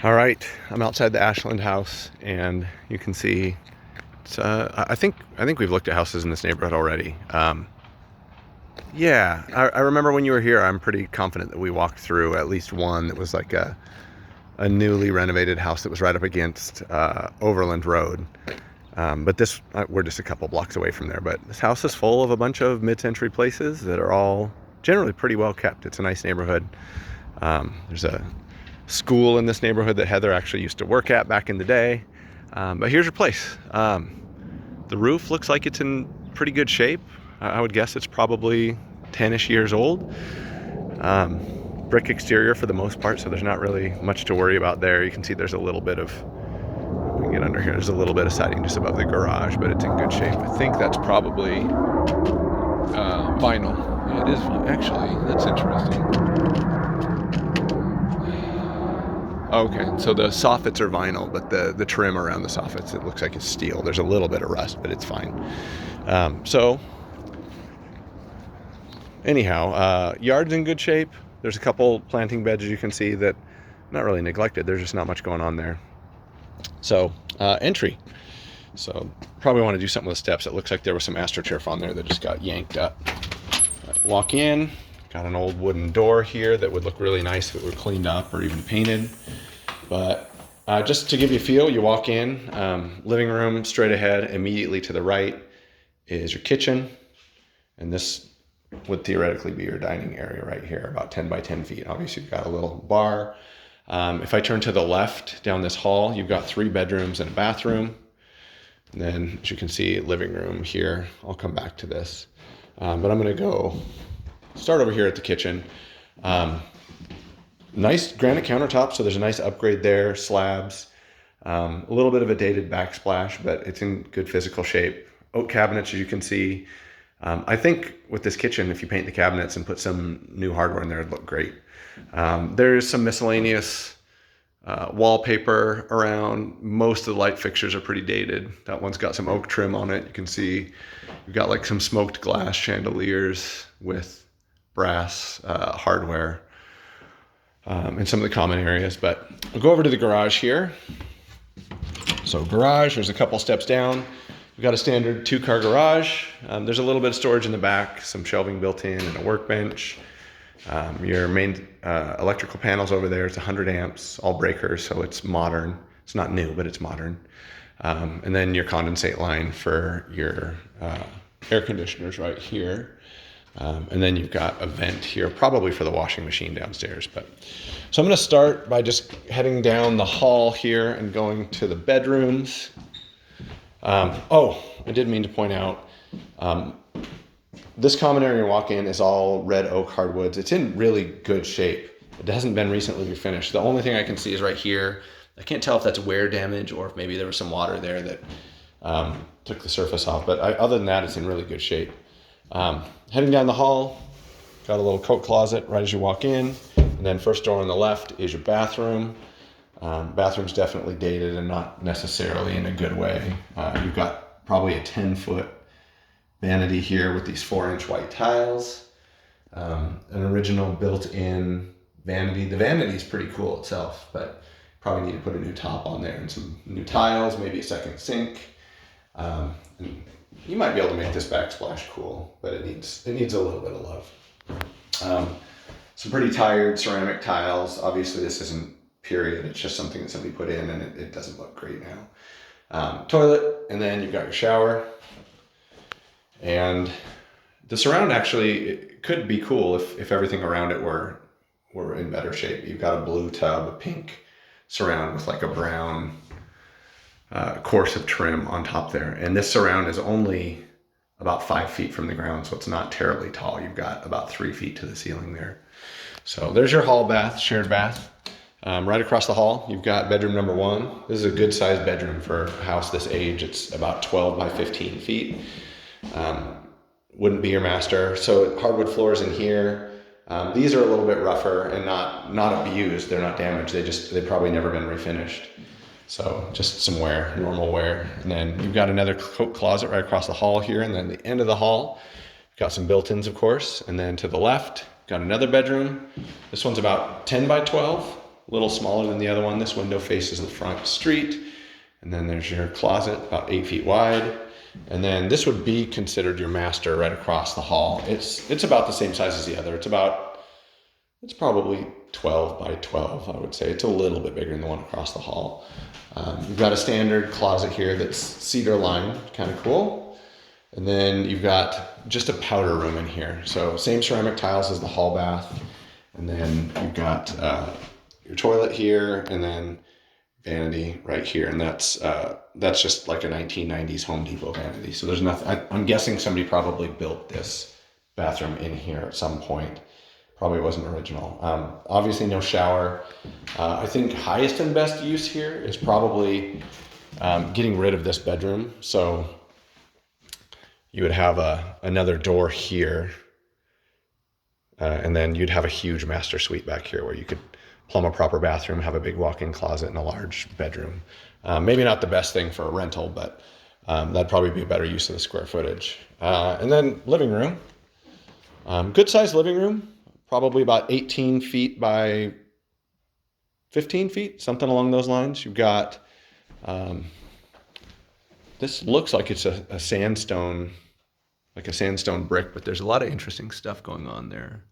All right, I'm outside the Ashland house, and you can see. It's, I think we've looked at houses in this neighborhood already. Yeah, I remember when you were here. I'm pretty confident that we walked through at least one that was like a newly renovated house that was right up against Overland Road. But this, we're just a couple blocks away from there. But this house is full of a bunch of mid-century places that are all generally pretty well kept. It's a nice neighborhood. There's a school in this neighborhood that Heather actually used to work at back in the day. But here's your place. The roof looks like it's in pretty good shape. I would guess it's probably 10-ish years old. Brick exterior for the most part, so there's not really much to worry about there. You can see there's a little bit of, we can get under here, there's a little bit of siding just above the garage, but it's in good shape. I think that's probably vinyl. Yeah, it is, actually. That's interesting. Okay, so the soffits are vinyl, but the trim around the soffits, it looks like it's steel. There's a little bit of rust, but it's fine. So anyhow, yard's in good shape. There's a couple planting beds, as you can see, that not really neglected. There's just not much going on there. So entry. So probably want to do something with the steps. It looks like there was some astroturf on there that just got yanked up. Walk in. Got an old wooden door here that would look really nice if it were cleaned up or even painted. But just to give you a feel, you walk in, living room straight ahead. Immediately to the right is your kitchen. And this would theoretically be your dining area right here, about 10 by 10 feet. Obviously, you've got a little bar. If I turn to the left down this hall, you've got 3 bedrooms and a bathroom. And then, as you can see, living room here. I'll come back to this. But I'm going to go start over here at the kitchen. Nice granite countertop, so there's a nice upgrade there, slabs. A little bit of a dated backsplash, but it's in good physical shape. Oak cabinets, as you can see. I think with this kitchen, if you paint the cabinets and put some new hardware in there, it'd look great. There's some miscellaneous wallpaper around. Most of the light fixtures are pretty dated. That one's got some oak trim on it. You can see you've got like some smoked glass chandeliers with brass hardware in some of the common areas. But we'll go over to the garage here. So garage, there's a couple steps down. We've got a standard 2-car garage. There's a little bit of storage in the back, some shelving built in and a workbench. Your main electrical panels over there, it's 100 amps, all breakers, so it's modern. It's not new, but it's modern. And then your condensate line for your air conditioners right here. And then you've got a vent here, probably for the washing machine downstairs. So I'm going to start by just heading down the hall here and going to the bedrooms. I did mean to point out, this common area you walk in is all red oak hardwoods. It's in really good shape. It hasn't been recently refinished. The only thing I can see is right here. I can't tell if that's wear damage or if maybe there was some water there that took the surface off. But other than that, it's in really good shape. Heading down the hall, got a little coat closet right as you walk in. And then first door on the left is your bathroom. Bathroom's definitely dated and not necessarily in a good way. You've got probably a 10-foot vanity here with these 4-inch white tiles. An original built-in vanity. The vanity is pretty cool itself, but probably need to put a new top on there and some new tiles, maybe a second sink. And you might be able to make this backsplash cool, but it needs a little bit of love. Some pretty tired ceramic tiles. Obviously, this isn't period. It's just something that somebody put in, and it doesn't look great now. Toilet, and then you've got your shower. And the surround actually it could be cool if everything around it were in better shape. You've got a blue tub, a pink surround with like a brown course of trim on top there. And this surround is only about 5 feet from the ground, so it's not terribly tall. You've got about 3 feet to the ceiling there. So there's your hall bath, shared bath. Right across the hall, you've got bedroom number 1. This is a good sized bedroom for a house this age. It's about 12 by 15 feet. Wouldn't be your master. So hardwood floors in here. These are a little bit rougher and not abused. They're not damaged. They've probably never been refinished. So just some wear, normal wear. And then you've got another coat closet right across the hall here. And then the end of the hall, you've got some built-ins, of course. And then to the left, got another bedroom. This one's about 10 by 12. a little smaller than the other one. This window faces the front street. And then there's your closet, about 8 feet wide. And then this would be considered your master right across the hall. It's about the same size as the other. It's probably 12 by 12, I would say. It's a little bit bigger than the one across the hall. You've got a standard closet here that's cedar lined, kind of cool. And then you've got just a powder room in here. So same ceramic tiles as the hall bath. And then you've got your toilet here, and then vanity right here. And that's just like a 1990s Home Depot vanity. So there's nothing, I'm guessing somebody probably built this bathroom in here at some point. Probably wasn't original. Obviously no shower. I think highest and best use here is probably getting rid of this bedroom. So you would have another door here, and then you'd have a huge master suite back here where you could plumb a proper bathroom, have a big walk-in closet, and a large bedroom. Maybe not the best thing for a rental, but that'd probably be a better use of the square footage. And then living room. Good sized living room. Probably about 18 feet by 15 feet, something along those lines. You've got, this looks like it's a sandstone, like a sandstone brick, but there's a lot of interesting stuff going on there.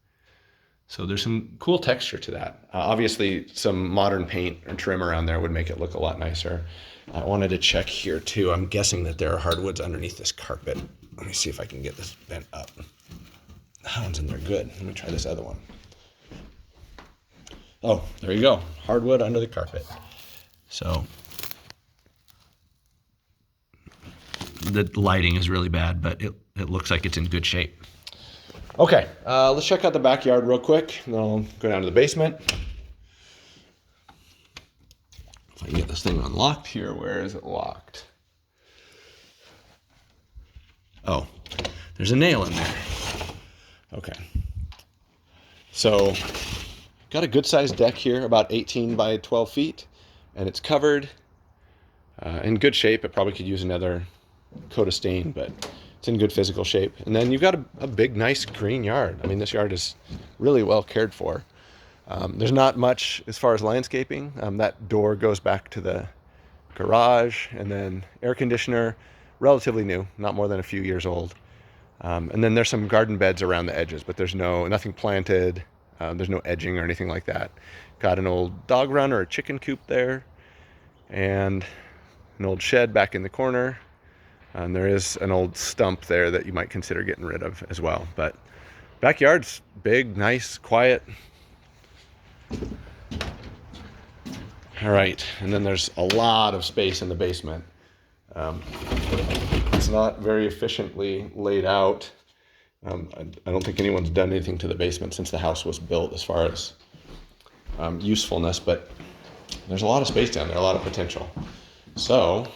So there's some cool texture to that. Obviously, some modern paint or trim around there would make it look a lot nicer. I wanted to check here too. I'm guessing that there are hardwoods underneath this carpet. Let me see if I can get this bent up. That one's in there good. Let me try this other one. Oh, there you go. Hardwood under the carpet. So the lighting is really bad, but it looks like it's in good shape. Okay, let's check out the backyard real quick, and then I'll go down to the basement. If I can get this thing unlocked here, where is it locked? Oh, there's a nail in there. Okay, so got a good sized deck here, about 18 by 12 feet, and it's covered in good shape. It probably could use another coat of stain, but it's in good physical shape. And then you've got a big, nice green yard. I mean, this yard is really well cared for. There's not much as far as landscaping. That door goes back to the garage, and then air conditioner, relatively new, not more than a few years old. And then there's some garden beds around the edges, but there's nothing planted. There's no edging or anything like that. Got an old dog run or a chicken coop there, and an old shed back in the corner. And there is an old stump there that you might consider getting rid of as well. But backyard's big, nice, quiet. All right, and then there's a lot of space in the basement. It's not very efficiently laid out. I don't think anyone's done anything to the basement since the house was built as far as usefulness, but there's a lot of space down there, a lot of potential. So,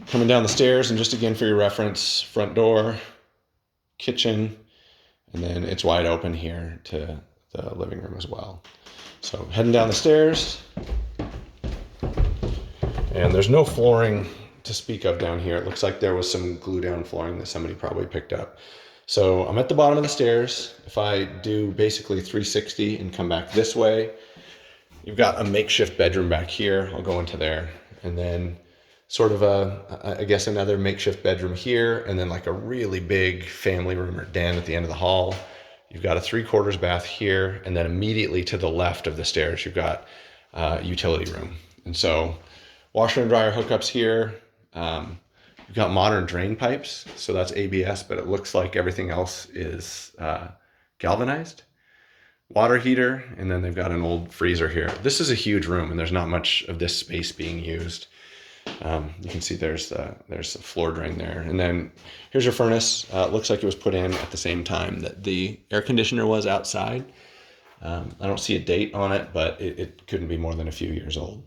coming down the stairs, and just again for your reference, front door, kitchen, and then it's wide open here to the living room as well. So heading down the stairs, and there's no flooring to speak of down here. It looks like there was some glue down flooring that somebody probably picked up. So I'm at the bottom of the stairs. If I do basically 360 and come back this way, you've got a makeshift bedroom back here. I'll go into there, and then sort of I guess another makeshift bedroom here, and then like a really big family room or den at the end of the hall. You've got a 3/4 bath here, and then immediately to the left of the stairs, you've got a utility room. And so washer and dryer hookups here. You've got modern drain pipes, so that's ABS, but it looks like everything else is galvanized. Water heater, and then they've got an old freezer here. This is a huge room, and there's not much of this space being used. You can see there's a floor drain there, and then here's your furnace. It looks like it was put in at the same time that the air conditioner was outside. I don't see a date on it, but it couldn't be more than a few years old.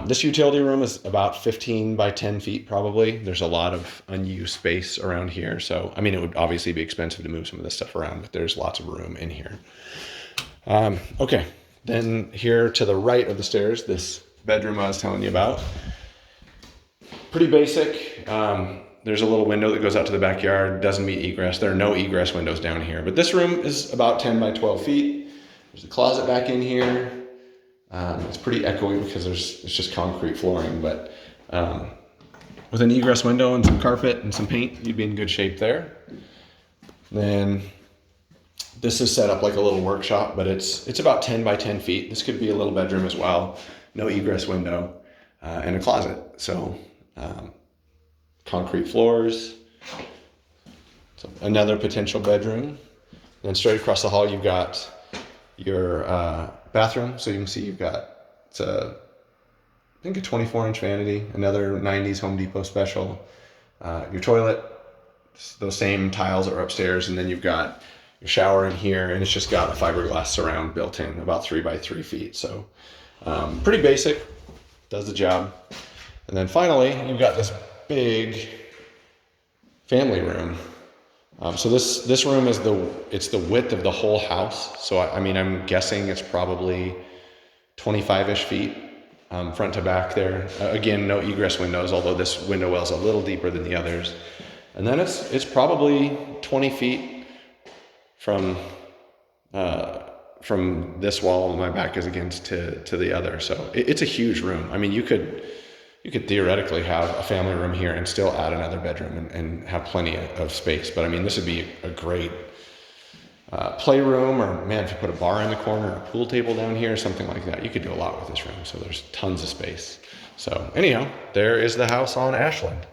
This utility room is about 15 by 10 feet probably. There's a lot of unused space around here, so I mean it would obviously be expensive to move some of this stuff around, but there's lots of room in here. Okay, then here to the right of the stairs, this bedroom I was telling you about. Pretty basic. There's a little window that goes out to the backyard. Doesn't meet egress. There are no egress windows down here. But this room is about 10 by 12 feet. There's a closet back in here. It's pretty echoey because it's just concrete flooring, but with an egress window and some carpet and some paint, you'd be in good shape there. Then this is set up like a little workshop, but it's about 10 by 10 feet. This could be a little bedroom as well. No egress window and a closet. So concrete floors. So another potential bedroom. Then straight across the hall, you've got your bathroom. So you can see you've got, it's I think a 24-inch vanity, another 90s Home Depot special. Your toilet, those same tiles are upstairs, and then you've got your shower in here, and it's just got a fiberglass surround built in, about 3 by 3 feet. So pretty basic, does the job. And then finally, you've got this big family room. So this room is the width of the whole house. So I mean, I'm guessing it's probably 25-ish feet front to back there. Again, no egress windows, although this window well is a little deeper than the others. And then it's probably 20 feet from this wall my back is against to the other. So it's a huge room. I mean, you could theoretically have a family room here and still add another bedroom and have plenty of space. But I mean, this would be a great playroom, or man, if you put a bar in the corner, a pool table down here, something like that. You could do a lot with this room. So there's tons of space. So anyhow, there is the house on Ashland.